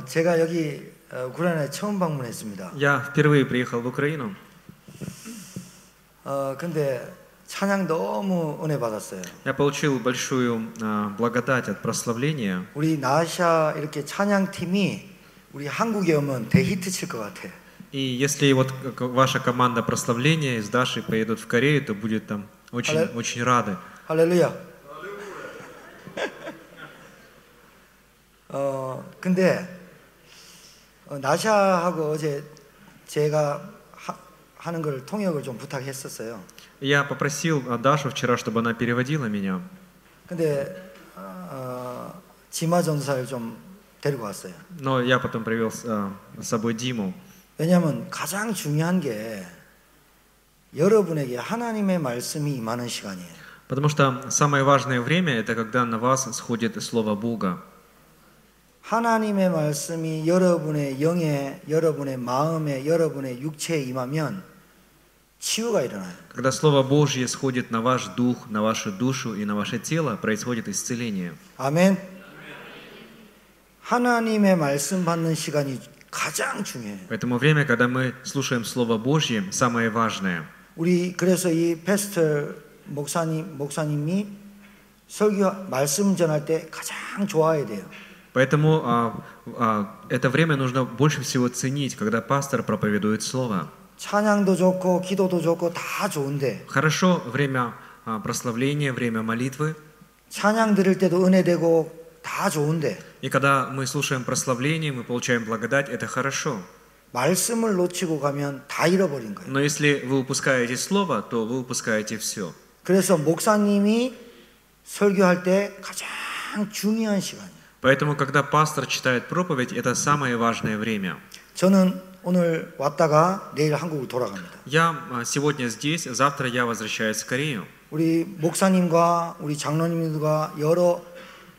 제가 여기 우크라이나에 처음 방문했습니다. Я впервые приехал в Украину. 근데 찬양 너무 은혜 받았어요. Я получил большую благодать от прославления. 우리 나샤 이렇게 찬양 팀이 우리 한국에 오면 대히트 칠 것 같아. И если вот ваша команда прославления из Даши поедут в Корею, то будет там очень рады. 할렐루야. 근데 나샤하고 어제 제가 하는 걸 통역을 좀 부탁했었어요. Я попросил Дашу вчера, чтобы она переводила меня. 근데 지마 전사를 좀 데리고 왔어요. Но я потом привел с собой Диму. 왜냐하면 가장 중요한 게 여러분에게 하나님의 말씀이 임하는 시간이에요. Потому что самое важное время это когда на вас сходит слово Бога. 하나님의 말씀이 여러분의 영에, 여러분의 마음에, 여러분의 육체에 임하면 치유가 일어나요. Когда слово Божье сходит на ваш дух, на вашу душу и на ваше тело, происходит исцеление. 아멘. 하나님의 말씀 받는 시간이 가장 중요해요. Поэтому время, когда мы слушаем слово Божье, самое важное. 우리 그래서 이 패스터 목사님이 설교 말씀 전할 때 가장 좋아해야 돼요. Поэтому это время нужно больше всего ценить, когда пастор проповедует слово. 찬양도 좋고 기도도 좋고 다 좋은데. Хорошо время прославления, время молитвы. 찬양 들을 때도 은혜되고 다 좋은데. И когда мы слушаем прославление, мы получаем благодать, это хорошо. 말씀을 놓치고 가면 다 잃어버린 거예요. Но если вы упускаете слово, то вы упускаете все. 그래서 목사님이 설교할 때 가장 중요한 시간이에요. Поэтому, когда пастор читает проповедь, это самое важное время. 저는 오늘 왔다가 내일 한국으로 돌아갑니다. Я сегодня здесь, завтра я возвращаюсь в Корею. 우리 목사님과 우리 장로님들과 여러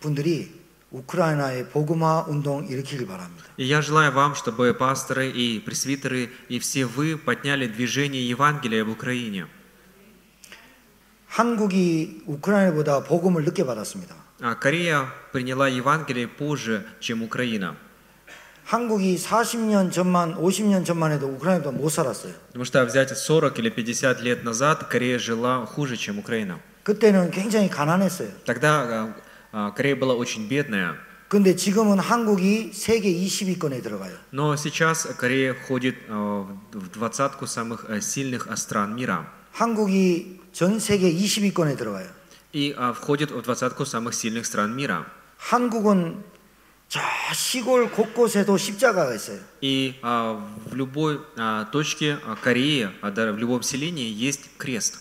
분들이 우크라이나의 복음화 운동 일으키길 바랍니다. И я желаю вам, чтобы пасторы и пресвитеры и все вы подняли движение Евангелия в Украине. 한국이 우크라이나보다 복음을 늦게 받았습니다. Корея приняла Евангелие позже, чем Украина. 한국이 40년 전만, 50년 전만 해도 우크라이나보다 못 살았어요. Потому что взять 40 или 50 лет назад Корея жила хуже, чем Украина. 그때는 굉장히 가난했어요. Тогда Корея была очень бедная. 근데 지금은 한국이 세계 20위권에 들어가요. Но сейчас Корея входит в двадцатку самых сильных стран мира. 한국이 전 세계 20위권에 들어가요. И входит в двадцатку самых сильных стран мира. 한국은 저 시골 곳곳에도 십자가가 있어요. И в любой точке Кореи, в любом селении есть крест.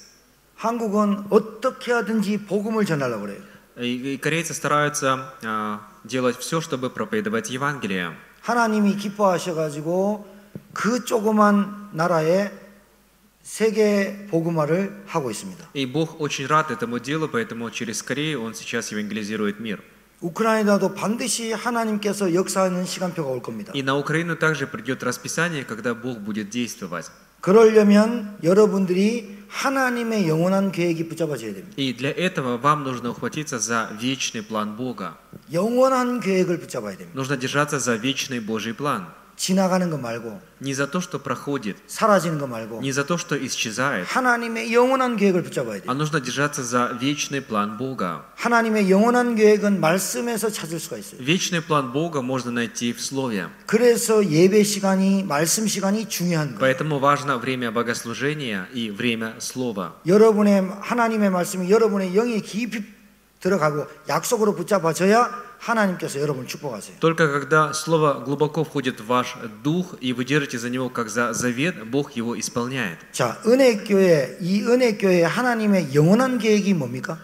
한국은 어떻게 하든지 복음을 전하려고 그래요. И корейцы стараются делать все, чтобы проповедовать Евангелие. 하나님이 기뻐하셔가지고 그 조그만 나라에 세계 복음화를 하고 있습니다. И Бог очень рад этому делу, поэтому через Корею Он сейчас евангелизирует мир. 우크라이나도 반드시 하나님께서 역사하는 시간표가 올 겁니다. И на Украину также придет расписание, когда Бог будет действовать. 그러려면 여러분들이 하나님의 영원한 계획이 붙잡아져야 됩니다. И для этого вам нужно ухватиться за вечный план Бога. 영원한 계획을 붙잡아야 됩니다. Нужно держаться за вечный Божий план. 지나가는 거 말고, Не за то, что проходит, 사라지는 거 말고, не за то, что исчезает, 하나님의 영원한 계획을 붙잡아야 돼요. а нужно держаться за вечный план Бога. 하나님의 영원한 계획은 말씀에서 찾을 수가 있어요. Вечный план Бога можно найти в Слове. 그래서 예배 시간이, 말씀 시간이 중요한 거예요. Поэтому важно время богослужения и время Слова. 여러분의 하나님의 말씀이 여러분의 영에 깊이 들어가고 약속으로 붙잡아져야 하나님께서 여러분을 축복하세요. Только когда Слово глубоко входит в ваш дух, и вы держите за него как за завет, Бог его исполняет. 자, 은혜교회, 이 은혜교회 하나님의 영원한 계획이 뭡니까?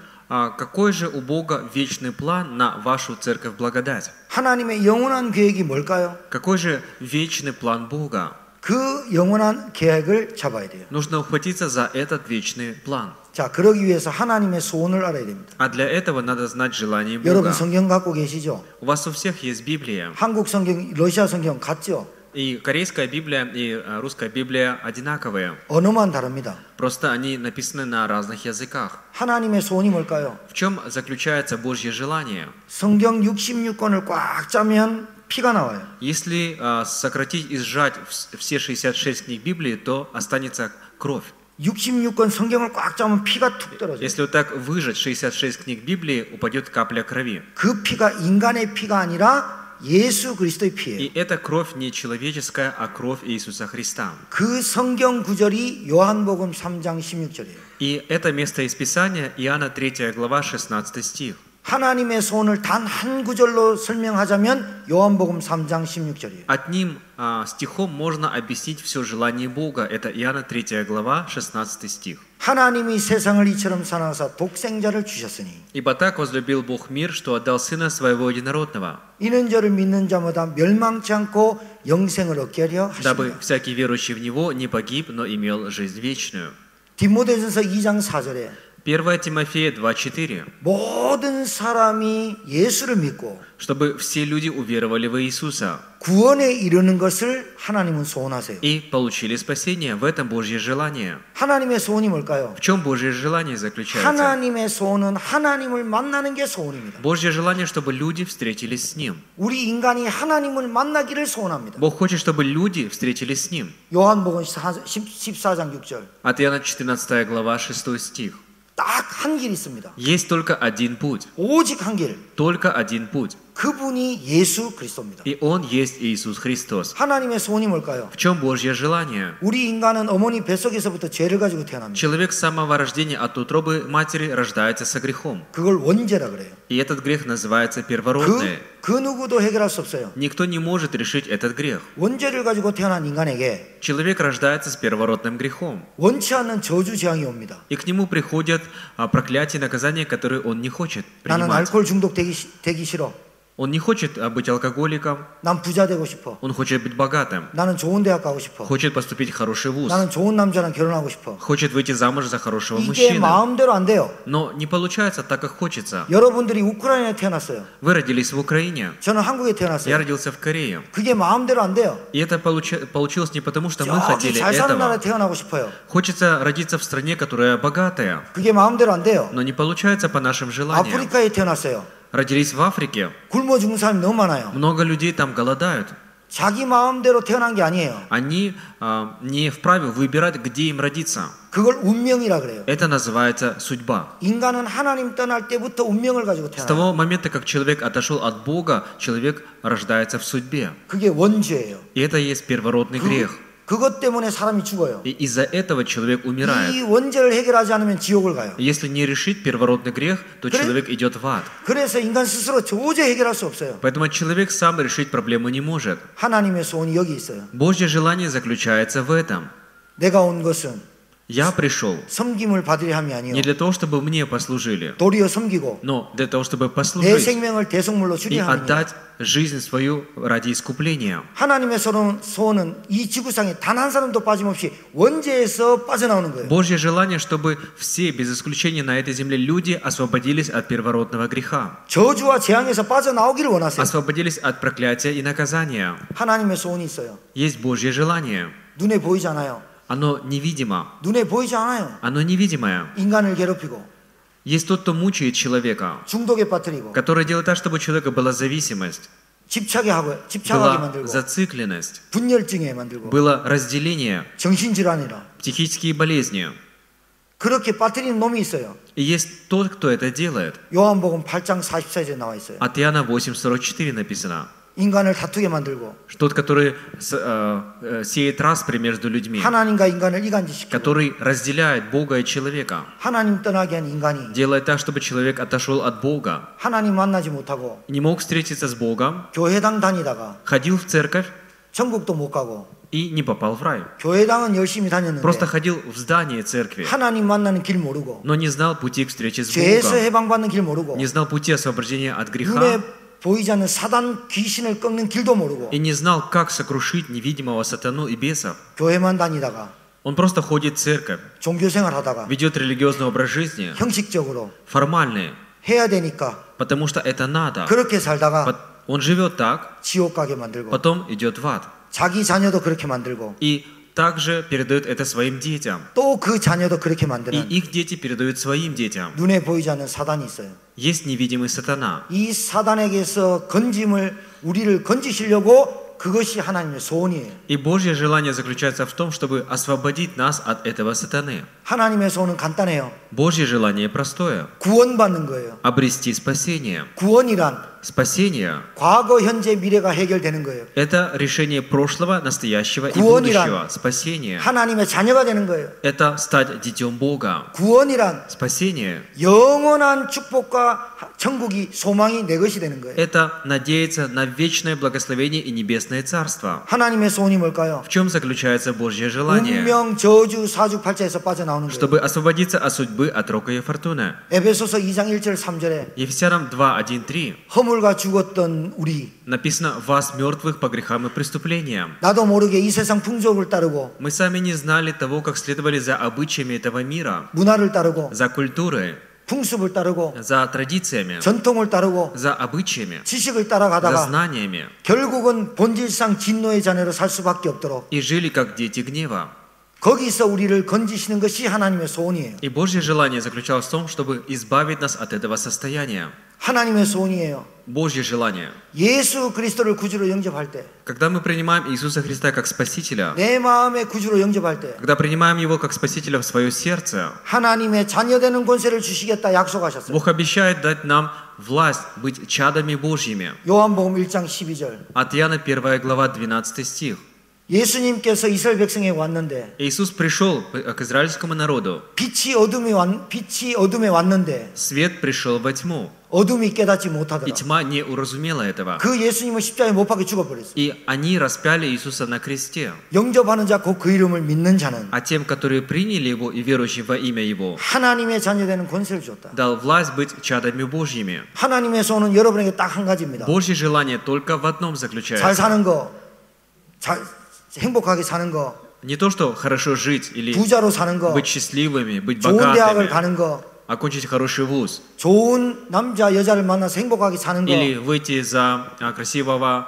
Какой же у Бога вечный план на вашу церковь благодать? 하나님의 영원한 계획이 뭘까요? Какой же вечный план Бога? 그 영원한 계획을 잡아야 돼요. Нужно ухватиться за этот вечный план. 자, 그러기 위해서 하나님의 소원을 알아야 됩니다. А для этого надо знать желание 여러분 Бога. 성경 갖고 계시죠? У вас у всех есть Библия. 한국 성경, 러시아 성경 같죠? И корейская Библия и русская Библия одинаковые. 언어만 다릅니다. Просто они написаны на разных языках. 하나님의 소원이 뭘까요? В чем заключается Божье желание? 성경 66권을 꽉 짜면 피가 나와요. Если сократить и сжать все 66 книг Библии, то останется кровь. 66권 성경을 꽉 짜면 피가 툭 떨어져요. Если вот так выжать 66 книг Библии, упадет капля крови. 그 피가 인간의 피가 아니라 예수 그리스도의 피예요. И эта кровь не человеческая, а кровь Иисуса Христа. 그 성경 구절이 요한복음 3장 16절이에요. И это место из Писания, Иоанна 3 глава, 16 стих. 하나님의 소원을 단 한 구절로 설명하자면 요한복음 3장 16절이에요. Одним стихом можно объяснить все желание Бога. Это Иоанна 3 глава, 16 стих. 하나님이 세상을 이처럼 사랑하사 독생자를 주셨으니 «Ибо так возлюбил Бог мир, что отдал Сына Своего Единородного, 이는 저를 믿는 자마다 멸망치 않고 영생을 얻게 하려 дабы 하십니다. всякий верующий в Него не погиб, но имел жизнь вечную». 디모데전서 2장 4절에 1 Тимофея 2:4. 모든 사람이 예수를 믿고 Чтобы все люди уверовали в Иисуса 구원에 이르는 것을 하나님은 소원하세요. и получили спасение. В этом Божье желание. 하나님의 소원이 뭘까요? В чем Божье желание заключается? 하나님의 소원은 하나님을 만나는 게 소원입니다. Божье желание, чтобы люди встретились с Ним. 우리 인간이 하나님을 만나기를 소원합니다. Бог хочет, чтобы люди встретились с Ним. 요한복음 14장 6절. От Иоанна 14 глава, 6 стих. 딱 한 길 있습니다. Есть только один путь. 오직 한 길. Только один путь. 그분이 예수 그리스도입니다. И Он есть Иисус Христос. 하나님의 소원이 뭘까요? В чем Божье желание? 우리 인간은 어머니 뱃속에서부터 죄를 가지고 태어납니다. Человек с самого рождения от утробы матери рождается со грехом. 그걸 원죄라 그래요. И этот грех называется первородный. 그 누구도 해결할 수 없어요. Никто не может решить этот грех. 원죄를 가지고 태어난 인간에게 Человек рождается с первородным грехом. 원치 않는 저주 재앙이 옵니다. И к нему приходят проклятия и наказания, которые он не хочет 나는 принимать. 알코올 중독 되기 싫어. Он не хочет быть алкоголиком, 난 부자 되고 싶어. он хочет быть богатым, 나는 좋은 대학 가고 싶어. хочет поступить в хороший вуз, 나는 좋은 남자랑 결혼하고 싶어. хочет выйти замуж за хорошего 이게 мужчину. 마음대로 안 돼요. Но не получается так, как хочется. 여러분들이 우크라이나에 태어났어요. Вы родились в Украине, 저는 한국에 я 태어났어요. родился в Корее. 그게 마음대로 안 돼요. И это получилось не потому, что мы 저기 хотели 잘 사는 나라에 этого. 태어나고 싶어요. Хочется родиться в стране, которая богатая, 그게 마음대로 안 돼요. но не получается по нашим желаниям. 아프리카에 태어났어요. Родились в Африке, 굶어 죽는 사람이 너무 많아요. много людей там голодают. 자기 마음대로 태어난 게 아니에요. Они не вправе выбирать, где им родиться. 그걸 운명이라 그래요. Это называется судьба. 인간은 하나님 떠날 때부터 운명을 가지고 С 태어나요. того момента, как человек отошел от Бога, человек рождается в судьбе. 그게 원죄예요. И это есть первородный грех. 그것 때문에 사람이 죽어요. И из-за этого человек 이 умирает. 원죄를 해결하지 않으면 지옥을 가요. И если не решить первородный грех, то 그래? человек идет в ад. 그래서 인간 스스로 도저히 해결할 수 없어요. Поэтому человек сам решить проблему не может. 하나님의 소원이 여기 있어요. Божье желание заключается в этом. 내가 온 것은 Я пришел 섬김을 받으려 함이 не 아니요 для того, чтобы мне послужили, 도리어 섬기고 но для того, чтобы 내 послужить 생명을 대속물로 и 주려 함이니 отдать жизнь свою ради искупления. 하나님의 소원은 이 지구상에 단 한 사람도 빠짐없이 원죄에서 빠져나오는 거예요. Божье желание, чтобы все, без исключения на этой земле, люди освободились от первородного греха, 저주와 재앙에서 빠져나오기를 원하세요. освободились от проклятия и наказания. 하나님의 소원이 있어요. Есть Божье желание. 눈에 보이지 않아요. Оно невидимо. 눈에 보이지 않아요. Оно невидимое. 인간을 괴롭히고 Есть тот, кто мучает человека, 중독에 빠뜨리고 который делает так, чтобы у человека была зависимость, 집착하게 была 만들고 зацикленность, 분열증에 만들고 было разделение, 정신질환이라 психические болезни. 그렇게 빠뜨리는 놈이 있어요. И есть тот, кто это делает. 요한복음 8장 44절에 나와 있어요. От Иоанна 8:44 написано. 인간을 다투게 만들고 Тот, который сеет распри между людьми, 하나님과 인간을 이간질시키고 который разделяет Бога и человека, 하나님 떠나게 한 인간이 делает так, чтобы человек отошел от Бога, 하나님 만나지 못하고 не мог встретиться с Богом, 교회당 다니다가 ходил в церковь 천국도 못 가고 и не попал в рай. 교회당은 열심히 다녔는데 Просто ходил в здание церкви, 하나님 만나는 길 모르고 но не знал пути к встрече с 죄에서 Богом, 해방받는 길 모르고 не знал пути освобождения от греха 눈에 보이지 않는 사단 귀신을 꺾는 길도 모르고 и не знал, как сокрушить невидимого сатану и бесов. 교회만 다니다가 Он просто ходит в церковь, 종교생활 하다가 ведет религиозный образ жизни, 형식적으로 формальный, 해야 되니까 потому что это надо. 그렇게 살다가 Он живет так, 지옥 가게 만들고 потом идет в ад. 자기 자녀도 그렇게 만들고 И также передает это своим детям. 또 그 자녀도 그렇게 И 만드는 их дети передают своим детям. 눈에 보이지 않는 사단이 있어요. Есть невидимый сатана. 이 사단에게서 건짐을 우리를 건지시려고 그것이 하나님의 소원이에요. И Божье желание заключается в том, чтобы освободить нас от этого сатаны. 하나님의 소원은 간단해요. Божье желание простое. 구원받는 거예요. Обрести спасение. 구원이란 Спасение 과거, 현재, 미래가 해결되는 거예요. – это решение прошлого, настоящего и 구원이란 будущего. Спасение 하나님의 자녀가 되는 거예요. – это стать детем Бога. 구원이란 Спасение 영원한 축복과 천국이 소망이 내 것이 되는 거예요. – это надеяться на вечное благословение и небесное царство. 하나님의 소원이 뭘까요? В чем заключается Божье желание? 운명, 저주, 사주팔자에서 빠져나오는 거예요. Чтобы освободиться от судьбы, от рока и фортуны. 에베소서 2장 1절 3절에 Ефесянам 2:1-3 허물과 죽었던 우리 написано «Вас, мертвых по грехам и преступлениям». 나도 모르게 이 세상 풍속을 따르고 Мы сами не знали того, как следовали за обычаями этого мира, 문화를 따르고 за культурой, 풍습을 따르고 за традициями, 전통을 따르고 за обычаями, 지식을 за 따라가다가 знаниями 결국은 본질상 진노의 자녀로 살 수밖에 없도록 и жили как дети гнева. 거기서 우리를 건지시는 것이 하나님의 소원이에요. И Божье желание заключалось в том, чтобы избавить нас от этого состояния. 하나님의 소원이에요. Божье желание. 예수 그리스도를 구주로 영접할 때, Когда мы принимаем Иисуса Христа как Спасителя, 내 마음의 구주로 영접할 때 когда принимаем Его как Спасителя в свое сердце, 하나님의 자녀되는 권세를 주시겠다 약속하셨어요. Бог обещает дать нам власть быть чадами Божьими. 요한복음 1장 12절. От Иоанна 1 глава 12 стих. 예수님께서 이스라엘 백성에게 왔는데 Иисус пришел к израильскому народу. 빛이 어둠에 왔는데 Свет пришел во тьму, 어둠이 깨닫지 и 못하더라. тьма не уразумела этого. 그 예수님을 십자가에 못 박혀 죽어버렸어요. И они распяли Иисуса на кресте. 영접하는 자 곧 그 이름을 믿는 자는 А тем, которые приняли Его и верующие во имя Его, 하나님의 자녀되는 권세를 줬다. дал власть быть чадами Божьими. 하나님의 소원은 여러분에게 딱 한 가지입니다. Божье желание только в одном 잘 заключается. 사는 거, 행복하게 사는 거, Не то, что хорошо жить или 부자로 사는 거, быть счастливыми, быть 좋은 대학을 богатыми, 가는 거, окончить хороший вуз, 좋은 남자 여자를 만나서 행복하게 사는 거, или выйти за красивого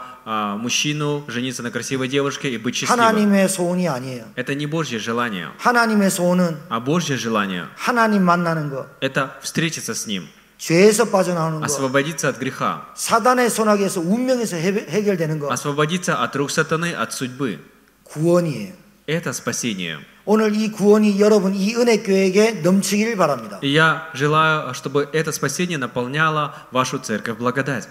мужчину, жениться на красивой девушке и быть счастливым. 하나님의 소원이 아니에요. Это не Божье желание. 하나님의 소원은 А Божье желание 하나님 만나는 거, – это встретиться с Ним, 죄에서 빠져나오는 거, освободиться от греха, 사단의 손아귀에서 운명에서 해결되는 거, освободиться от рук сатаны, от судьбы. 구원이에요. Это спасение. 오늘 이 구원이 여러분 이 은혜교회에게 넘치기를 바랍니다. И я желаю, чтобы это спасение наполняло вашу церковь благодать.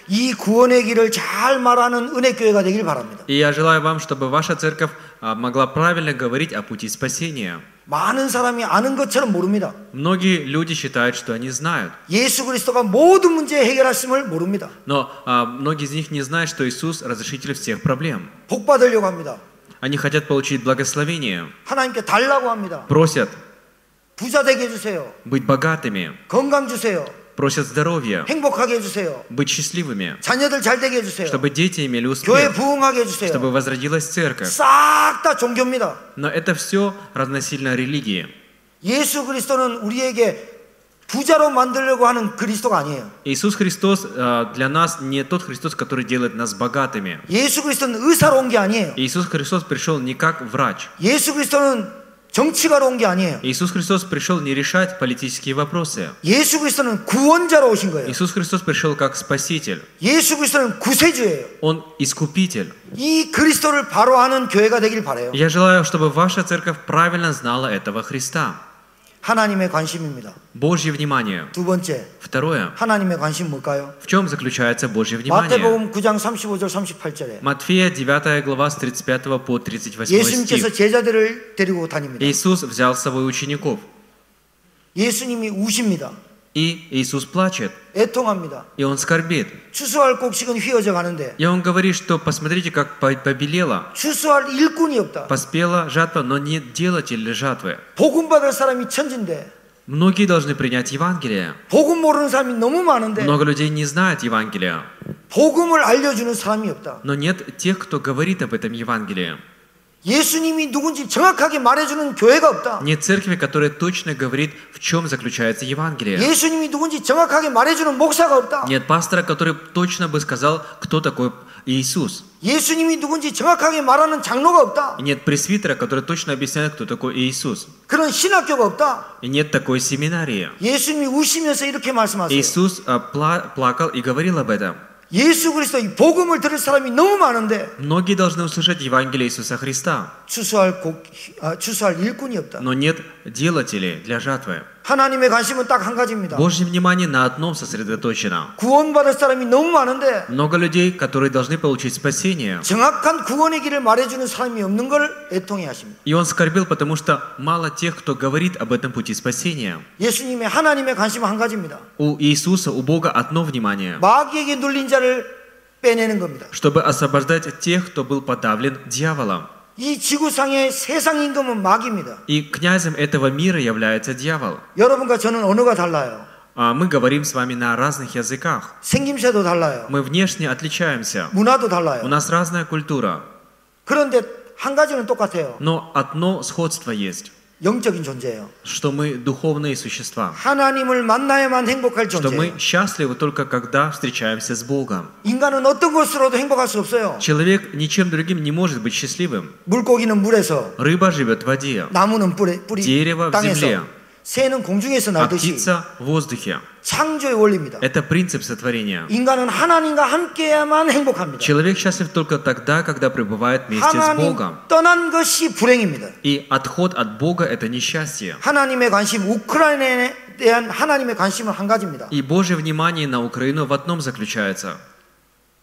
이 구원의 길을 잘 말하는 은혜교회가 되길 바랍니다. И я желаю вам, чтобы ваша церковь могла правильно говорить о пути спасения. 많은 사람이 아는 것처럼 모릅니다. Многие люди считают, что они знают. 예수 그리스도가 모든 문제 해결하심을 모릅니다. Но многие из них не знают, что Иисус разрешитель всех проблем. 복 받으려고 합니다. Они хотят получить благословение, 하나님께 달라고 합니다. просят 부자 되게 해주세요. быть богатыми, 건강 주세요. просят здоровья, 행복하게 해주세요. быть счастливыми, 자녀들 잘 되게 해주세요. чтобы дети имели 교회 успех, 부흥하게 해주세요. чтобы возродилась церковь. 싹 다 종교입니다. Но это все равносильно религии. 예수 그리스도는 우리에게 부자로 만들려고 하는 그리스도가 아니에요. Иисус Христос для нас не тот Христос, который делает нас богатыми. 예수 그리스도는 의사로 온 게 아니에요. Иисус Христос пришел не как врач. 예수 그리스도는 정치가로 온 게 아니에요. Иисус Христос пришел не решать политические вопросы. 예수 그리스도는 구원자로 오신 거예요. Иисус Христос пришел как Спаситель. 예수 그리스도는 구세주예요. Он Искупитель. 이 그리스도를 바로 아는 교회가 되길 바라요. Я желаю, чтобы ваша церковь правильно знала этого Христа. 하나님의 관심입니다. Божье внимание. 두 번째, Второе. 하나님의 관심 뭘까요? В чем заключается Божье внимание? 마태복음 9장 35절 38절에 Матфея 9 глава с 35 по 38 예수님께서 стих. 제자들을 데리고 다닙니다. Иисус взял с собой учеников. 예수님이 우십니다. И Иисус плачет. 애통합니다. И Он скорбит. 추수할 곡식은 휘어져 가는데 И Он говорит, что посмотрите, как побелела. 추수할 일꾼이 없다. Поспела жатва, но нет делателя жатвы. 복음 받을 사람이 천진데 Многие должны принять Евангелие. 복음 모르는 사람이 너무 많은데 Много людей не знают Евангелия. 복음을 알려주는 사람이 없다. Но нет тех, кто говорит об этом Евангелии. 예수님이 누군지 정확하게 말해주는 교회가 없다. Нет церкви, которая точно говорит, в чем заключается Евангелие. 예수님이 누군지 정확하게 말해주는 목사가 없다. Нет пастора, который точно бы сказал, кто такой Иисус. 예수님이 누군지 정확하게 말하는 장로가 없다. И нет пресвитера, который точно объясняет, кто такой Иисус. 그런 신학교가 없다. И нет такой семинарии. 예수님이 우시면서 이렇게 말씀하세요. Иисус плакал и говорил об этом. 예수 그리스도의 복음을 들을 사람이 너무 많은데 Многие должны услышать Евангелие Иисуса Христа, 추수할 일꾼이 없다. но нет делателей для жатвы. 하나님의 관심은 딱 한 가지입니다. Божье внимание на одном сосредоточено. 구원받을 사람이 너무 많은데 Много людей, которые должны получить спасение. 정확한 구원의 길을 말해주는 사람이 없는 걸 애통해 하십니다. И он скорбел, потому что мало тех, кто говорит об этом пути спасения. 예수님의 하나님의 관심은 한 가지입니다. У Иисуса, у Бога одно внимание, 마귀에게 눌린 자를 빼내는 겁니다. чтобы освобождать тех, кто был подавлен дьяволом. 이 지구상의 세상 임금은 마귀입니다. И князем этого мира является дьявол. 여러분과 저는 언어가 달라요. Мы говорим с вами на разных языках. 생김새도 달라요. Мы внешне отличаемся. 문화도 У 달라요. нас разная культура. 그런데 한 가지는 똑같아요. Но одно сходство есть, 영적인 존재예요. что мы духовные существа. 하나님을 만나야만 행복할 Что 존재예요. мы счастливы только когда встречаемся с Богом. 인간은 어떤 것으로도 행복할 수 없어요. Человек ничем другим не может быть счастливым. 물고기는 물에서, Рыба живет в воде, 나무는 뿌리 дерево в 땅에서, земле, 새는 공중에서 а 날듯이 птица в воздухе. 창조의 원리입니다. Это принцип сотворения. 인간은 하나님과 함께야만 행복합니다. Человек счастлив только тогда, когда пребывает вместе с 하나님 Богом. 떠난 것이 불행입니다. И отход от Бога – это несчастье. 하나님의 관심, 우크라이나에 대한 하나님의 관심은 한 가지입니다. И Божье внимание на Украину в одном заключается.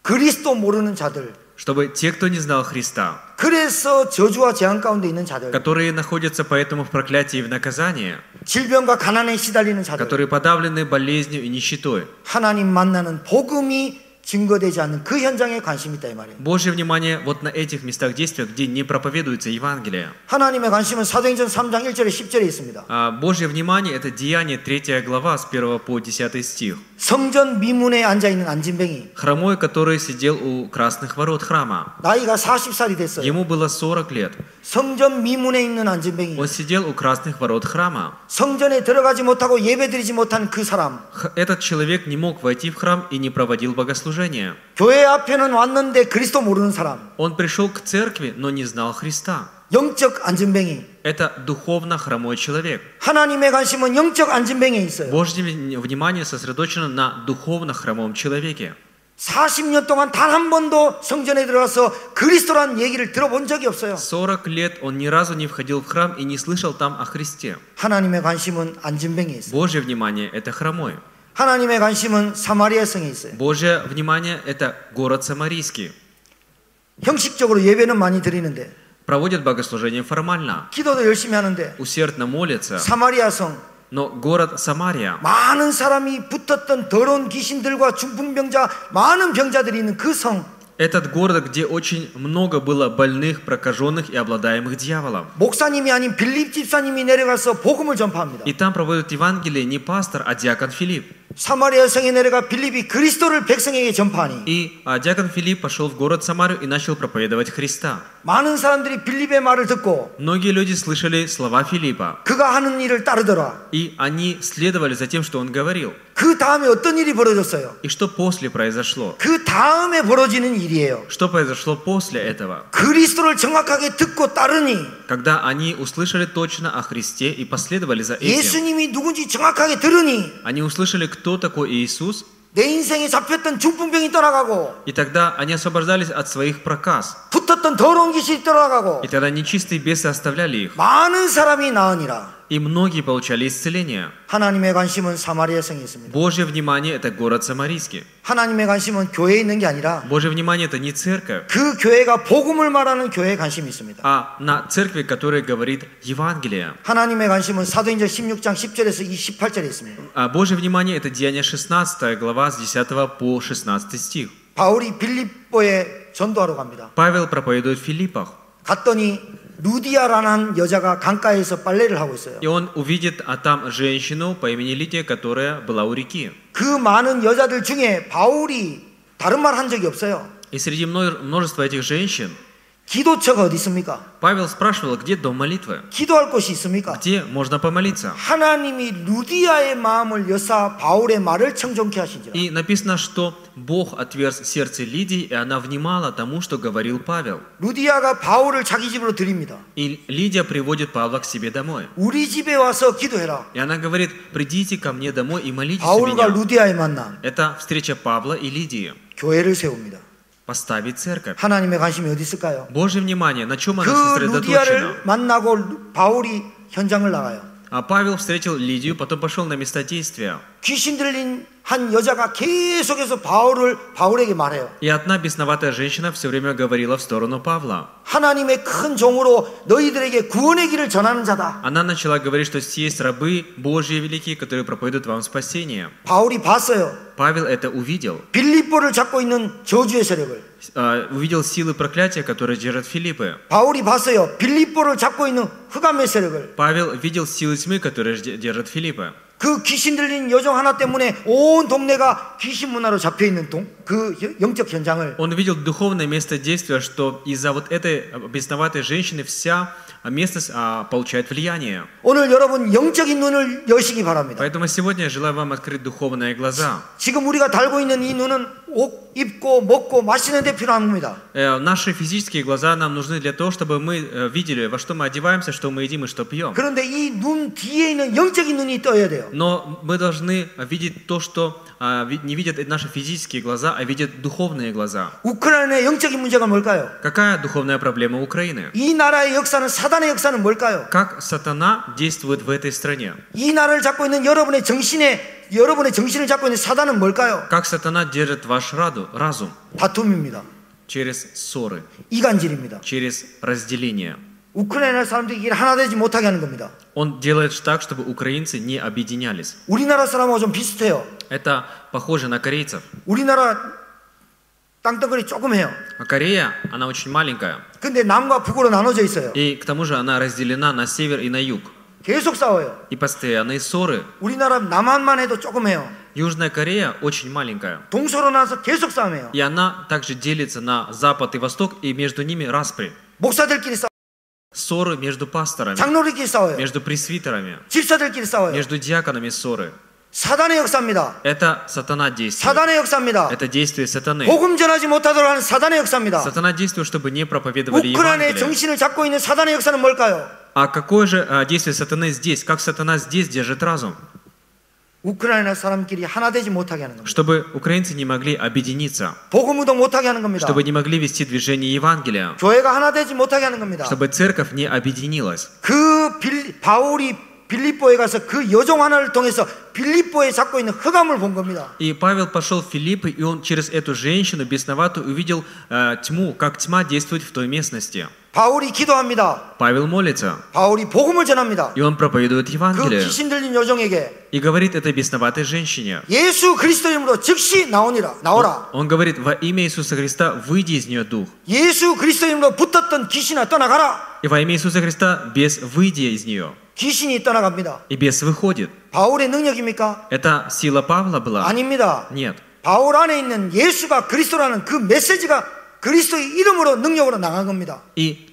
그리스도 모르는 자들, Чтобы те, кто не знал Христа, 그래서 저주와 재앙 가운데 있는 자들, которые находятся поэтому в проклятии и в наказании, 질병과 가난에 시달리는 자들, которые подавлены болезнью и нищетой, 하나님 만나는 복음이 증거되지 않는 그 현장에 관심이 있다 이 말이에요. Божье внимание вот на этих местах действия, где не проповедуется Евангелие. 하나님의 관심은 사도행전 3장 1절에 10절에 있습니다. А Божье внимание – это Деяние 3 глава с 1 по 10 стих. 성전 미문에 앉아있는 안진뱅이, Хромой, который сидел у красных ворот храма. 나이가 40살이 됐어요. Ему было 40 лет. 성전 미문에 있는 안진뱅이, Он сидел у красных ворот храма. 성전에 들어가지 못하고 예배드리지 못한 그 사람, Этот человек не мог войти в храм и не проводил богослужение. 교회 앞에는 왔는데 그리스도 모르는 사람, Он пришел к церкви, но не знал Христа. 영적 안진뱅이. Это духовно хромой человек. 하나님의 관심은 영적 안진뱅이에 있어요. Божье внимание сосредоточено на духовно хромом человеке. 40년 동안 단 한 번도 성전에 들어가서 그리스도란 얘기를 들어본 적이 없어요. 40 лет он ни разу не входил в храм и не слышал там о Христе. 하나님의 관심은 안진뱅이에 있어요. Божье внимание – это хромой. 하나님의 관심은 사마리아 성에 있어요. Божье внимание – это город Самарийский. 형식적으로 예배는 많이 드리는데, Проводят богослужение формально, 기도도 열심히 하는데, усердно молятся. 사마리아 성, Но город Самария, 많은 사람이 붙었던 더러운 귀신들과 중풍병자, 많은 병자들이 있는 그 성, этот город, где очень много было больных, прокаженных и обладаемых дьяволом. 목사님이 아닌 빌립 집사님이 내려가서 복음을 전파합니다. И там проводят Евангелие не пастор, а диакон Филипп. 사마리아 성에 내려가 빌립이 그리스도를 백성에게 전파하니 И диакон Филипп пошел в город Самарию и начал проповедовать Христа. 많은 사람들이 빌립의 말을 듣고 Многие люди слышали слова Филиппа, 그가 하는 일을 따르더라. и они следовали за тем, что он говорил. 그 다음에 어떤 일이 벌어졌어요? И что после произошло? 그 다음에 벌어지는 일이에요. Что произошло после этого? 그리스도를 정확하게 듣고 따르니 Когда они услышали точно о Христе и последовали за этим, 예수님이 누군지 정확하게 들으니 они услышали, кто такой Иисус, 내 인생에 잡혔던 중풍병이 떠나가고 и тогда они освобождались от своих проказ. 붙었던 더러운 귀신이 떠나가고 И тогда нечистые бесы оставляли их, 많은 사람이 나으니라. и многие получали исцеление. 하나님의 관심은 사마리아 성에 있습니다. Божье внимание – это город Самарийский. 하나님의 관심은 교회에 있는 게 아니라 Божье внимание – это не церковь, 그 교회가 복음을 말하는 교회에 관심이 있습니다. а на церкви, которая говорит Евангелие. 하나님의 관심은 사도행전 16장 10절에서 28절에 있습니다. А Божье внимание – это Деяние 16 глава с 10 по 16 стих. 바울이 빌립보에 전도하러 갑니다. Павел проповедует в Филиппах, 갔더니 루디아라는 여자가 강가에서 빨래를 하고 있어요. и он увидит там женщину по имени Лидия, которая была у реки. 그 많은 여자들 중에 바울이 다른 말 한 적이 없어요. И среди множества этих женщин 기도처가 어디 있습니까? Павел спрашивал, где дом молитвы? 기도할 곳이 있습니까? Где можно помолиться? 하나님이 루디아의 마음을 여사 바울의 말을 청종케 하시니라. И написано, что Бог отверз сердце Лидии, и она внимала тому, что говорил Павел. 루디아가 바울을 자기 집으로 드립니다. И Лидия приводит Павла к себе домой. 우리 집에 와서 기도해라. И она говорит, придите ко мне домой и молитесь за 바울과 меня. 루디아의 만남, Это встреча Павла и Лидии. 교회를 세웁니다. Поставить церковь. 하나님의 관심이 어디 있을까요? Божье внимание, на чем 그 оно сосредоточено? 루디아를 만나고 바울이 현장을 나가요. А Павел встретил Лидию, потом пошел на место действия. 귀신 들린 한 여자가 계속해서 바울에게 말해요. И одна бесноватая женщина все время говорила в сторону Павла. 하나님의 큰 종으로 너희들에게 구원의 길을 전하는 자다. Она начала говорить, что есть рабы Божьи великие, которые проповедуют вам спасение. 바울이 봤어요. Павел это увидел. 빌립보를 잡고 있는 저주의 세력을. Увидел силы проклятия, которые держат Филиппы. 바울이 봤어요. 빌립보를 잡고 있는 흑암의 세력을. Павел видел силы тьмы, которые держат Филиппы. 그 귀신 들린 여종 하나 때문에 온 동네가 귀신 문화로 잡혀 있는 그 영적 현장을. Он видел духовное место действия, что из-за вот этой бесноватой женщины вся местность получает влияние. 오늘 여러분 영적인 눈을 여시기 바랍니다. Поэтому сегодня я желаю вам открыть духовные глаза. 지금 우리가 달고 있는 이 눈은 옷 입고 먹고 마시는 데 필요한 겁니다. Наши физические глаза нам нужны для того, чтобы мы видели, во что мы одеваемся, что мы едим и что пьем. 그런데 이 눈 뒤에 있는 영적인 눈이 떠야 돼요. Но мы должны видеть то, что не видят наши физические глаза, а видят духовные глаза. 우크라이나의 영적인 문제가 뭘까요? Какая духовная проблема Украины? 이 나라의 역사는 사단의 역사는 뭘까요? Как сатана действует в этой стране? 이 나라를 잡고 있는 여러분의 정신을 잡고 있는 사단은 뭘까요? Как сатана держит ваш разум? 다툼입니다. Через ссоры, 이간질입니다. через разделение. 우크라이나 사람들이 하나 되지 못하게 하는 겁니다. Он делает так, чтобы украинцы не объединялись. 우리나라 사람하고 좀 비슷해요. Это похоже на корейцев. 우리나라 땅덩어리 조금 해요. А Корея, она очень маленькая. 근데 남과 북으로 나눠져 있어요. И к тому же она разделена на север и на юг. 계속 싸워요. И постоянные ссоры. 우리나라 남한만 해도 조금 해요. Южная Корея очень маленькая. 동서로 나서 계속 싸움해요. И она также делится на запад и восток, и между ними распри. 목사들끼리 싸워요. Ссоры между пасторами, 장로들끼리 싸워요. между пресвитерами, 집사들끼리 싸워요. между диаконами ссоры. 사단의 역사입니다. Это сатана действует. 사단의 역사입니다. Это действие сатаны. 복음 전하지 못하도록 하는 사단의 역사입니다. Сатана действует, чтобы не проповедовали 우크라이나의 Евангелие. 정신을 잡고 있는 사단의 역사는 뭘까요? А какое же действие сатаны здесь? Как сатана здесь держит разум? 우크라이나 사람끼리 하나 되지 못하게 하는 겁니다. Чтобы украинцы не могли объединиться, 복음 운동 못하게 하는 겁니다. чтобы не могли вести движение Евангелия, 교회가 하나 되지 못하게 하는 겁니다. чтобы церковь не объединилась. 바울이 빌립보에 가서 그 여종 하나를 통해서 빌립보에 잡고 있는 흑암을 본 겁니다. И Павел пошел в Филиппы, и он через эту женщину бесноватую увидел тьму, как тьма действует в той местности. 바울이 기도합니다. Павел молится, 바울이 복음을 전합니다. и он проповедует 그 Евангелие, 귀신 들린 여종에게 и говорит этой бесноватой женщине. 예수 그리스도 이름으로 즉시 나오라. Он говорит, во имя Иисуса Христа выйди из нее дух. 예수 그리스도 이름으로 붙었던 귀신아 떠나가라. И во имя Иисуса Христа бес выйди из нее. 귀신이 떠나갑니다. И бес выходит. 바울의 능력입니까? Это сила Павла была? 아닙니다. Нет. 바울 안에 있는 예수가 그리스도라는 그 메시지가 그리스도의 이름으로 능력으로 나간 겁니다. И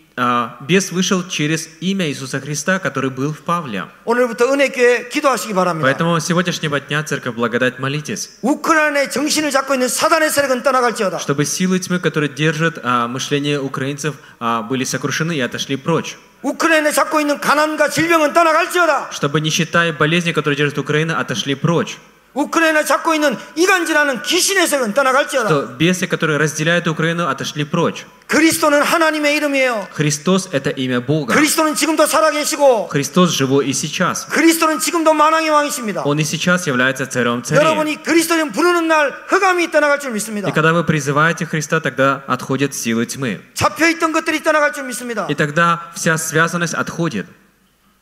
бес вышел через имя Иисуса Христа, который был в Павле. 오늘부터 은혜교회 기도하시기 바랍니다. Поэтому с сегодняшнего дня, Церковь Благодать, молитесь, 우크라이나의 정신을 잡고 있는 사단의 세력은 떠나갈지어다. чтобы силы тьмы, которые держат мышление украинцев, были сокрушены и отошли прочь. 우크라이나에 잡고 있는 가난과 질병은 떠나갈지어다. Чтобы нищета и болезни, которые держат Украину, отошли прочь. 우크라이나에 잡고 있는 이간질하는 귀신의 세력은 떠나갈지어다. Что бесы, которые разделяют Украину, отошли прочь. 그리스도는 하나님의 이름이에요. Христос – это имя Бога. 그리스도는 지금도 살아계시고 Христос живой и сейчас. 그리스도는 지금도 만왕의 왕이십니다. Он и сейчас является царем царей. 여러분이 그리스도를 부르는 날 흑암이 떠나갈 줄 믿습니다. И когда вы призываете Христа, тогда отходят силы тьмы. 잡혀있던 것들이 떠나갈 줄 믿습니다. И тогда вся связанность отходит.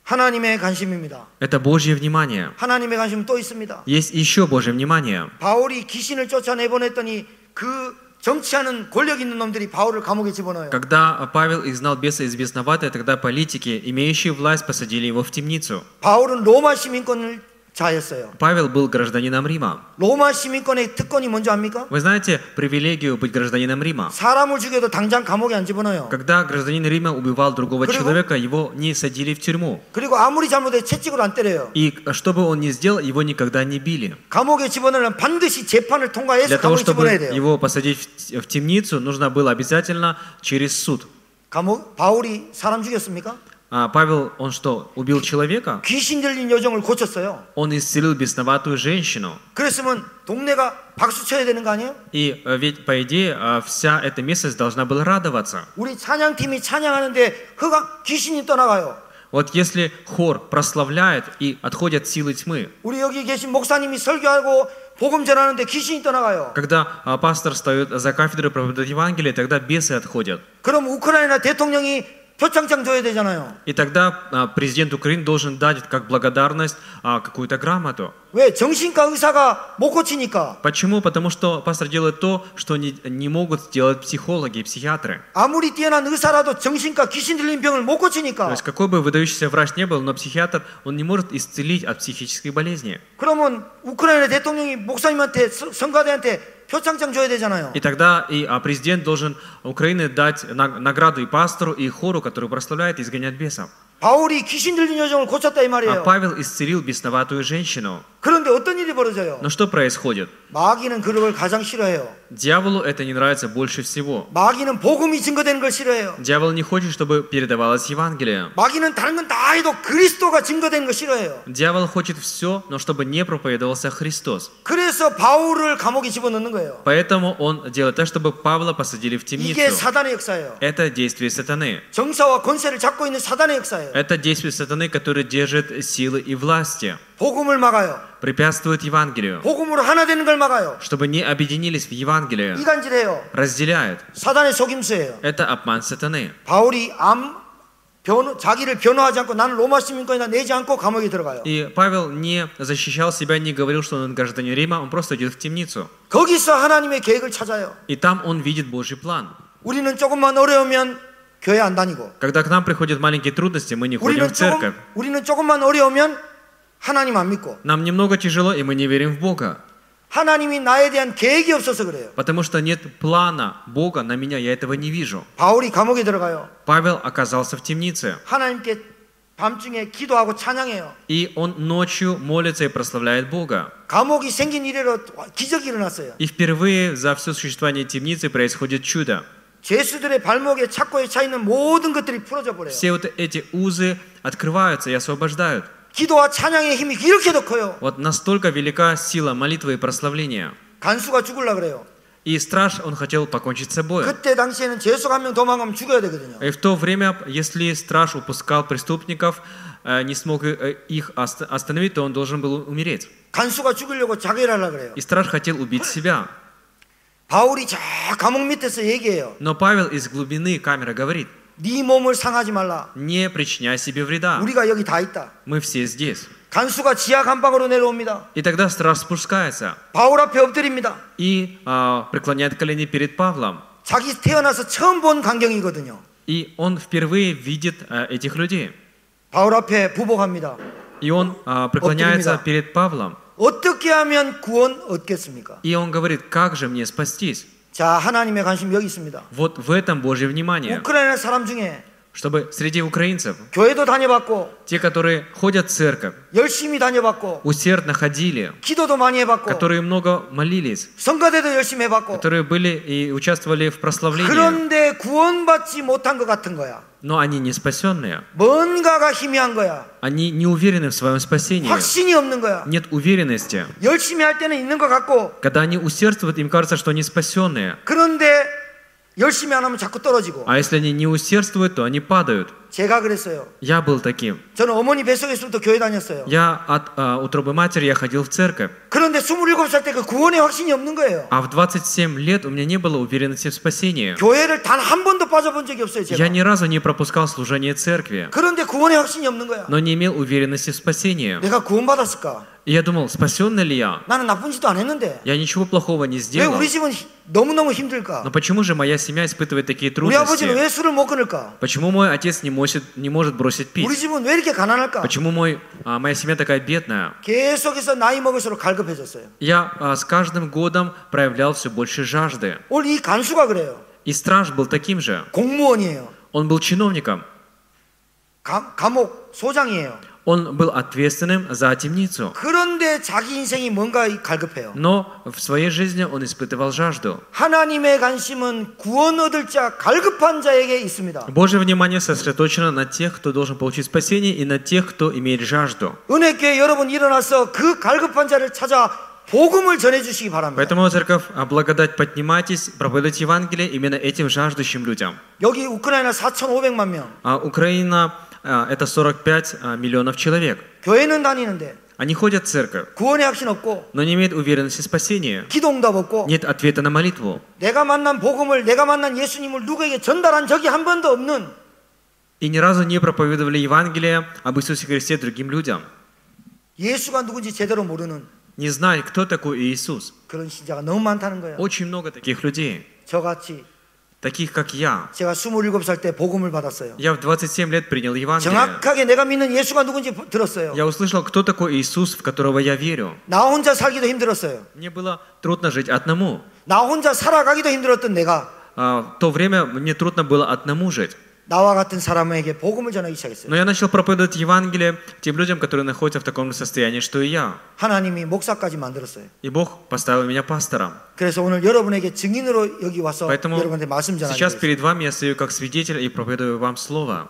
하나님의 관심입니다. Это Божье внимание. 하나님의 관심은 또 있습니다. Есть еще Божье внимание. 바울이 귀신을 쫓아내보냈더니 그 정치하는 권력 있는 놈들이 바울을 감옥에 집어넣어요. Когда Павел изгнал беса из бесноватой, тогда политики, имеющие власть, посадили его в темницу. 바울은 로마 시민권을 자였어요. Павел был гражданином Рима. 로마 시민권의 특권이 뭔지 압니까? Вы знаете привилегию быть гражданином Рима? 사람을 죽여도 당장 감옥에 안 집어넣어요. Когда гражданин Рима убивал другого человека, его не садили в тюрьму. 그리고 아무리 잘못해도 채찍으로 안 때려요. И что бы он ни сделал, его никогда не били. 감옥에 집어넣으면 반드시 재판을 통과해서 Для того, 감옥에 чтобы 집어넣어야 돼요. его посадить в темницу, нужно было обязательно через суд. 바울이 사람 죽였습니까? А Павел, он что, убил человека? 귀신 들린 여종을 고쳤어요. Он исцелил бесноватую женщину. 그랬으면 동네가 박수 쳐야 되는 거 아니에요? И ведь, по идее, вся эта местность должна была радоваться. 우리 찬양팀이 찬양하는데 귀신이 떠나가요. Вот если хор прославляет и отходят силы тьмы, 우리 여기 계신 목사님이 설교하고 복음 전하는데 귀신이 떠나가요. когда пастор встает за кафедрой, проповедует Евангелие, тогда бесы отходят. 그럼 우크라이나 대통령이 표창장 줘야 되잖아요. И тогда президент Украины должен дать как благодарность какую-то грамоту. 왜? 정신과 의사가 못 고치니까. Почему? Потому что пастор делает то, что не могут сделать психологи и психиатры. 아무리 뛰어난 의사라도 정신과 귀신 들린 병을 못 То 고치니까. есть какой бы выдающийся врач не был, но психиатр, он не может исцелить от психической болезни. 그러면 우크라이나 대통령이 목사님한테 성가대한테 표창장 줘야 되잖아요. И тогда и президент должен Украины дать награду и пастору, и хору, который прославляет и изгоняет бесов. 바울이 귀신 들린 여종을 고쳤다 이 А 말이에요. Павел исцелил бесноватую женщину. 그런데 어떤 일이 벌어져요? Но что происходит? 마귀는 그런 걸 가장 싫어해요. Дьяволу это не нравится больше всего. 마귀는 복음이 증거되는 걸 싫어해요. Дьявол не хочет, чтобы передавалось Евангелие. 마귀는 다른 건 다 해도 그리스도가 증거되는 거 싫어해요. Дьявол хочет все, но чтобы не проповедовался Христос. 그래서 바울을 감옥에 집어넣는 거예요. Поэтому он делает так, чтобы Павла посадили в 이게 темницу. 사단의 역사예요. Это действие сатаны. 정사와 권세를 잡고 있는 사단의 역사예요. Это действие сатаны, который держит силы и власти. 복음을 막아요. Препятствует Евангелию. 복음으로 하나 되는 걸 막아요. Чтобы не объединились в Евангелие. 이간질해요. Разделяет. 사단의 속임수예요. Это обман сатаны. 바울이 자기를 변호하지 않고 나는 로마 시민권이다 내지 않고 감옥에 들어가요. И Павел не защищал себя, не говорил, что он гражданин Рима, он просто идет в темницу. 거기서 하나님의 계획을 찾아요. И там он видит Божий план. 우리는 조금만 어려우면 교회 안 다니고. Когда к нам приходят маленькие трудности, мы не ходим в церковь. 우리는 조금만 어려우면 하나님 안 믿고. Нам немного тяжело, и мы не верим в Бога. 하나님이 나에 대한 계획이 없어서 그래요. Потому что нет плана Бога на меня, я этого не вижу. 바울이 감옥에 들어가요. Павел оказался в темнице. 하나님께 밤중에 기도하고 찬양해요. И он ночью молится и прославляет Бога. 감옥이 생긴 이래로 기적이 일어났어요. И впервые за все существование темницы происходит чудо. 죄수들의 발목에 착고에 차 있는 모든 것들이 풀어져 버려요. Все вот эти узы открываются и освобождают. 기도와 찬양의 힘이 이렇게도 커요. Вот настолько велика сила молитвы и прославления. 간수가 죽으려 그래요. И страж, он хотел покончить с собой. 그때 당시에는 죄수가 한 명 도망가면 죽어야 되거든요. И в то время, если страж упускал преступников, не смог их остановить, то он должен был умереть. 간수가 죽이려고 자결하려 그래요. И страж хотел убить себя. 바울이 저 감옥 밑에서 얘기해요. Но Павел из глубины камеры говорит: 네 몸을 상하지 말라. не причиняй себе вреда. 우리가 여기 다 있다. Мы все здесь. 간수가 지하 감방으로 내려옵니다. И тогда страж спускается 바울 앞에 엎드립니다. и преклоняет колени перед Павлом. 자기 태어나서 처음 본 광경이거든요. И он впервые видит этих людей. 바울 앞에 부복합니다. И он преклоняется 엎드립니다. перед Павлом. 어떻게 하면 구원 얻겠습니까? И он говорит: как же мне спастись? 자, 하나님의 관심 여기 있습니다. Вот в этом Божье внимание. 우크라이나 사람 중에 Чтобы среди украинцев, 교회도 다녀봤고 те, которые ходят в церковь, 열심히 다녀봤고 усердно ходили, 기도도 많이 해봤고 которые много молились, 성가대도 열심히 해봤고 которые были и участвовали в прославлении, 그런데 구원받지 못한 것 같은 거야. но они не спасенные. 뭔가가 희미한 거야. Они не уверены в своем спасении. 확신이 없는 거야. Нет уверенности. 열심히 할 때는 있는 것 같고 Когда они усердствуют, им кажется, что они спасенные. 그런데 열심히 안 하면 자꾸 떨어지고. А если они не усердствуют, то они падают. 제가 그랬어요. Я был таким. 저는 어머니 뱃속에 있을 때 교회 다녔어요. Я от утробы матери я ходил в церковь. 그런데 27살 때 그 구원의 확신이 없는 거예요. А в 27 лет у меня не было уверенности в спасении. 교회를 단 한 번도 빠져본 적이 없어요. 제가. Я ни разу не пропускал служение церкви, 그런데 구원의 확신이 없는 거야. но не имел уверенности в спасении. 내가 구원받았을까? И я думал, спасенный ли я? 나는 나쁜 짓도 안 했는데. Я ничего плохого не 왜 сделал. 우리 집은 너무너무 힘들까? Но почему же моя семья испытывает такие 우리 아버지는 трудности? 왜 술을 못 끊을까? Почему мой отец не может бросить 우리 пить? 집은 왜 이렇게 가난할까? Почему моя семья такая бедная? 계속해서 나이 먹을수록 갈급해졌어요. Я с каждым годом проявлял все больше жажды. 오늘 이 간수가 그래요. И страж был таким же. 공무원이에요. Он был чиновником. 감옥 소장이에요. Он был ответственным за темницу. 그런데 자기 인생이 뭔가 갈급해요. Но в своей жизни он испытывал жажду. 하나님의 관심은 구원 얻을 자, 갈급한 자에게 있습니다. Божье внимание сосредоточено на тех, кто должен получить спасение, и на тех, кто имеет жажду. 은혜교회 여러분 일어나서 그 갈급한 자를 찾아 복음을 전해주시기 바랍니다. Поэтому, церковь, благодать, поднимайтесь, проповедуйте Евангелие именно этим жаждущим людям. 여기 우크라이나 4,500만 명. Украина это 45 миллионов человек. 교회는 다니는데 Они ходят в церковь, 구원의 확신 없고 но не имеют уверенности в спасении. 기도응답 없고 Нет ответа на молитву. 내가 만난 복음을 내가 만난 예수님을 누구에게 전달한 적이 한 번도 없는 И ни разу не проповедовали Евангелие об Иисусе Христе другим людям. 예수가 누군지 제대로 모르는 Не знают, кто такой Иисус. 그런 신자가 너무 많다는 거예요. Очень много таких людей, 저같이 таких как я. 제가 27살 때 복음을 받았어요. Я в 27 лет принял Евангелие. 정확하게 내가 믿는 예수가 누군지 들었어요. Я услышал, кто такой Иисус, в которого я верю. 나 혼자 살기도 힘들었어요. Мне было трудно жить одному. 나 혼자 살아가기도 힘들었던 내가 В то время мне трудно было одному жить. 나와 같은 사람에게 복음을 전하기 시작했어요. Но я начал проповедовать Евангелие тем людям, которые находятся в таком же состоянии, что и я. 하나님이 목사까지 만들었어요. И Бог поставил меня пастором. 그래서 오늘 여러분에게 증인으로 여기 와서 Поэтому 여러분한테 말씀 전하기 сейчас 위해서. перед вами я стою как свидетель и проповедую вам Слово.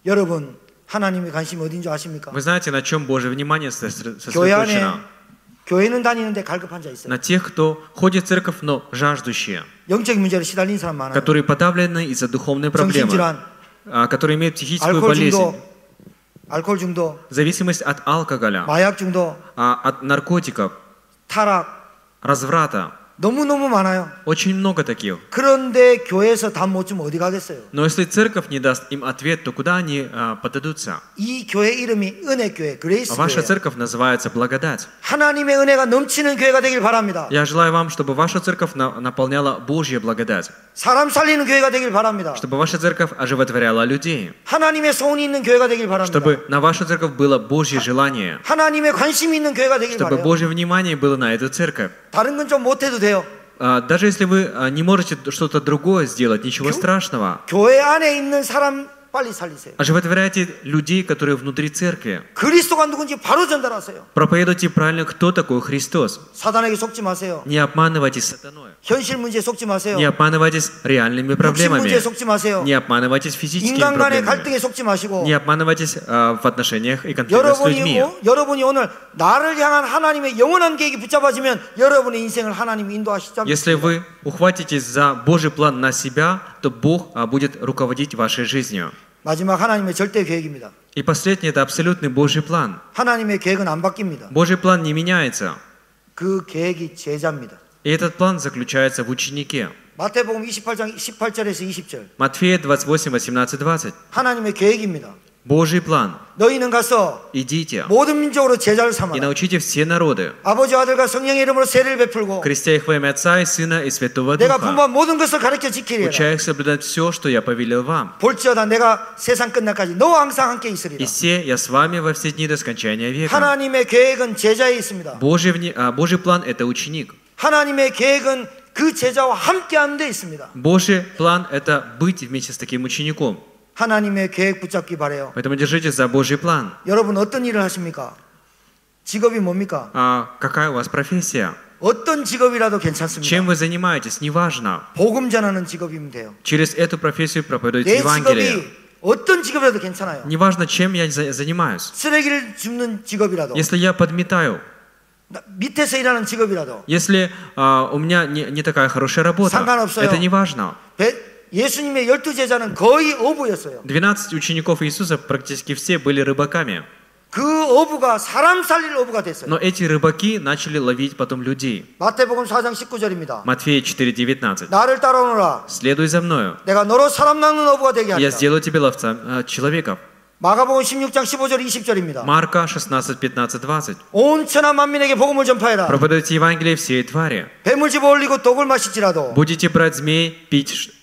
여러분 하나님의 관심이 어딘 줄 아십니까? Вы знаете, на чем Божье внимание 교회 안에 сосредоточено? 교회는 다니는데 갈급한 자 있어요. На тех, кто ходит в церковь, но жаждущие, 영적인 문제로 시달린 사람 많아요. которые подавлены из-за духовной проблемы, 정신질환, которые имеют психическую 알코올 болезнь, 중독, 알코올 중독, зависимость от алкоголя, 마약 중독, от наркотиков, 타락 разврата. 너무너무 많아요. Очень много таких. 그런데 교회에서 답 못 주면 어디 가겠어요? Но если церковь не даст им ответ, то куда они подадутся? 이 교회 이름이 은혜교회, 그레이스 Ваша 교회. церковь называется благодать. 하나님의 은혜가 넘치는 교회가 되길 바랍니다. Я желаю вам, чтобы ваша церковь наполняла Божья благодать. 사람 살리는 교회가 되길 바랍니다. Чтобы ваша церковь оживотворяла людей. 하나님의 소원이 있는 교회가 되길 바랍니다. Чтобы на вашу церковь было Божье желание. 하나님의 관심이 있는 교회가 되길 Чтобы 바라요. Божье внимание было на эту церковь. 다른 건 좀 못해도 돼요. Даже если вы не можете что-то другое сделать, ничего страшного. 교회 안에 있는 사람 빨리 살리세요. Оживотворяйте людей, которые внутри церкви. 그리스도가 누군지 바로 전달하세요. Проповедуйте правильно, кто такой Христос. 사단에게 속지 마세요. Не обманывайтесь сатаной. 현실 문제에 속지 마세요. Не обманывайтесь реальными 육신 проблемами. 문제에 속지 마세요. Не обманывайтесь физическими 인간 간의 проблемами. 갈등에 속지 마시고 Не обманывайтесь в отношениях и конфликтах с людьми. 여러분이 오늘 나를 향한 하나님의 영원한 계획이 붙잡아지면 여러분의 인생을 하나님이 인도하시지 Если 않습니까? вы ухватитесь за Божий план на себя, то Бог будет руководить вашей жизнью. 마지막 하나님의 절대 계획입니다. И последний – это абсолютный Божий план. 하나님의 계획은 안 바뀝니다. Божий план не меняется. 그 계획이 제자입니다. И этот план заключается в ученике. 마태복음 28장 18절에서 20절. Матфея 28, 18, 20. 하나님의 계획입니다. Божий план. 너희는 가서 Идите 모든 민족으로 제자를 и 삼아라. научите все народы, 아버지 아들과 성령의 이름으로 세례를 베풀고 крестя их во имя Отца и Сына и Святого 내가 Духа, 분부한 모든 것을 가르쳐 지키리라. уча их соблюдать все, что я повелел вам. 볼지어다 내가 세상 끝날까지 너와 항상 함께 있으리라. И все я с вами во все дни до скончания века. 하나님의 계획은 제자에 있습니다. Божий план – это ученик. 하나님의 계획은 그 제자와 함께하는 데 있습니다. Божий план – это быть вместе с таким учеником. 하나님의 계획 붙잡기 바래요. Поэтому держитесь за Божий план. 여러분 어떤 일을 하십니까? 직업이 뭡니까? Какая у вас профессия? 어떤 직업이라도 괜찮습니다. Чем вы занимаетесь? Неважно. 복음 전하는 직업이면 돼요. Через эту профессию проповедуйте 내 Евангелие. 직업이 어떤 직업이라도 괜찮아요. Неважно, чем я занимаюсь. 쓰레기를 줍는 직업이라도, Если я подметаю, 밑에서 일하는 직업이라도, если у меня не такая хорошая работа, 상관없어요. это неважно. 예수님의 12제자는 거의 어부였어요. 12 учеников Иисуса практически все были рыбаками. 그 어부가 사람 살릴 어부가 됐어요. Но эти рыбаки начали ловить потом людей. 마태복음 4장 19절입니다. Матфея 4:19. 나를 따라오너라. Следуй за мною. 내가 너로 사람 낚는 어부가 되게 Я 하리라. сделаю тебя ловцом человеков. 마가복음 16장 15절 20절입니다. Марка 16, 15, 20. 온 천하 만민에게 복음을 전파해라. Проповедуйте Евангелие всей твари. 뱀을 집어 올리고 독을 마실지라도 Будете брать змей, пить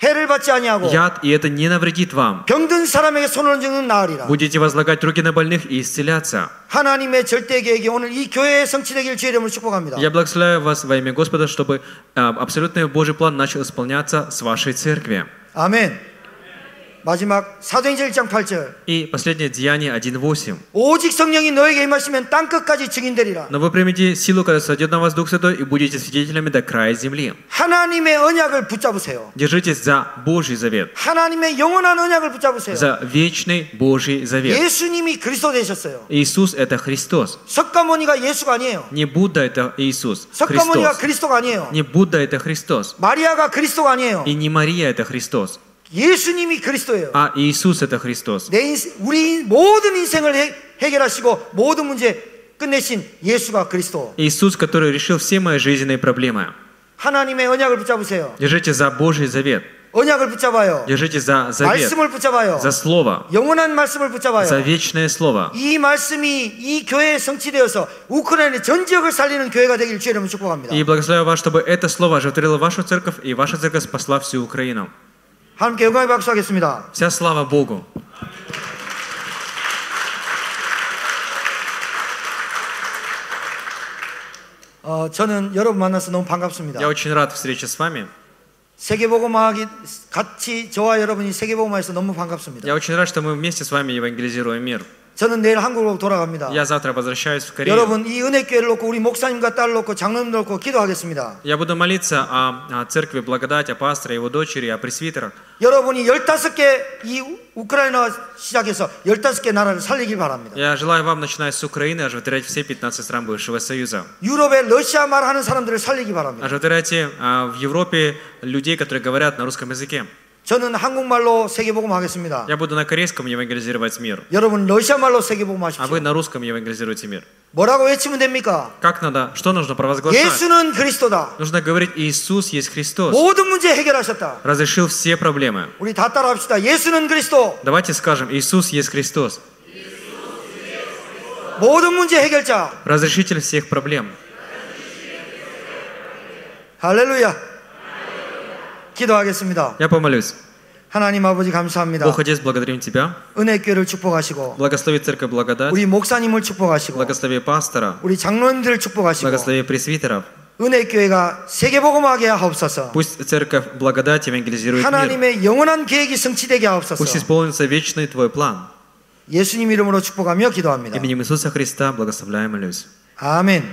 해를 받지 아니하고 яд, и это не навредит вам. 병든 사람에게 손을 얹는 나으리라. Будете возлагать руки на больных и исцеляться. 하나님의 절대 계획이 오늘 이 교회에 성취되길 주의 이름으로 축복합니다. Я благословляю вас во имя Господа, чтобы абсолютный Божий план начал исполняться с вашей церкви. 아멘. 마지막 사도행전 1장 8절. И последнее Деяние 1:8. 오직 성령이 너에게 임하시면 땅 끝까지 증인되리라. Но вы примете силу, когда сойдет на вас Дух Святой, и будете свидетелями до края земли. 하나님의 언약을 붙잡으세요. Держитесь за Божий завет, 하나님의 영원한 언약을 붙잡으세요. за вечный Божий завет. 예수님이 그리스도 되셨어요. Иисус — это Христос. 석가모니가 예수가 아니에요. Не Будда — это Иисус. 석가모니가 Христос. 그리스도가 아니에요. Не Будда — это Христос. 마리아가 그리스도가 아니에요. И не Мария — это Христос. 예수님이 그리스도예요. А Иисус — это Христос. 우리 모든 인생을 해결하시고 모든 문제 끝내신 예수가 그리스도. Иисус, который решил все мои жизненные проблемы. 하나님의 언약을 붙잡으세요. Держите за Божий завет. 언약을 붙잡아요. Держите за завет, 말씀을 붙잡아요. за Слово, 영원한 말씀을 붙잡아요. за вечное Слово. 이 말씀이 이 교회에 성취되어서 우크라이나 전 지역을 살리는 교회가 되길 주의 이름으로 축복합니다. И благословляю вас, чтобы это Слово оживотворило вашу церковь, и ваша церковь спасла всю Украину. 함께 영광의 박수하겠습니다. Вся слава Богу. 저는 여러분 만나서 너무 반갑습니다. Я очень рад встрече с вами. 세계복음화하기 같이 저와 여러분이 세계복음화해서 너무 반갑습니다. Я очень рад, что мы вместе с вами евангелизируем мир. 저는 내일 한국으로 돌아갑니다. Я завтра возвращаюсь в Корею. 여러분 이 은혜교회를 놓고 우리 목사님과 딸을 놓고 장로님들 놓고 기도하겠습니다. Я буду молиться о церкви Благодать, о пасторе, его дочери, о пресвитерах. 여러분이 15개 이 우크라이나 시작해서 15개 나라를 살리길 바랍니다. Я желаю вам, начиная с Украины, оживотворять все 15 стран бывшего Союза. 유럽의 러시아 말 하는 사람들을 살리기 바랍니다. Оживотворяйте в Европе людей, которые говорят на русском языке. 저는 한국말로 세계복음 하겠습니다. Я буду на корейском евангелизировать мир. 여러분 러시아 말로 세계복음 А 하십시오. вы на русском евангелизируйте мир. 뭐라고 외치면 됩니까? Как надо? Что нужно провозглашать? 예수는 그리스도다. Нужно говорить: Иисус есть Христос. 모든 문제 해결하셨다. Разрешил все проблемы. 우리 다 따라합시다. 예수는 그리스도. Давайте скажем: Иисус есть Христос. 모든 문제 해결자. Разрешитель всех проблем. 할렐루야. 기도하겠습니다. Я помолюсь. 하나님 아버지 감사합니다. Бог Отец, благодарим Тебя. 은혜교회를 축복하시고 Благослови Церковь Благодать. 우리 목사님을 축복하시고 Благослови пастора. 우리 장로님들을 축복하시고 Благослови пресвитеров. 은혜교회가 세계복음하게 하옵소서. Пусть Церковь Благодать евангелизирует мир. 하나님의 영원한 계획이 성취되게 하옵소서. Пусть исполнится вечный Твой план. 예수님 이름으로 축복하며 기도합니다. Именем Иисуса Христа благословляем и молюсь. 아멘.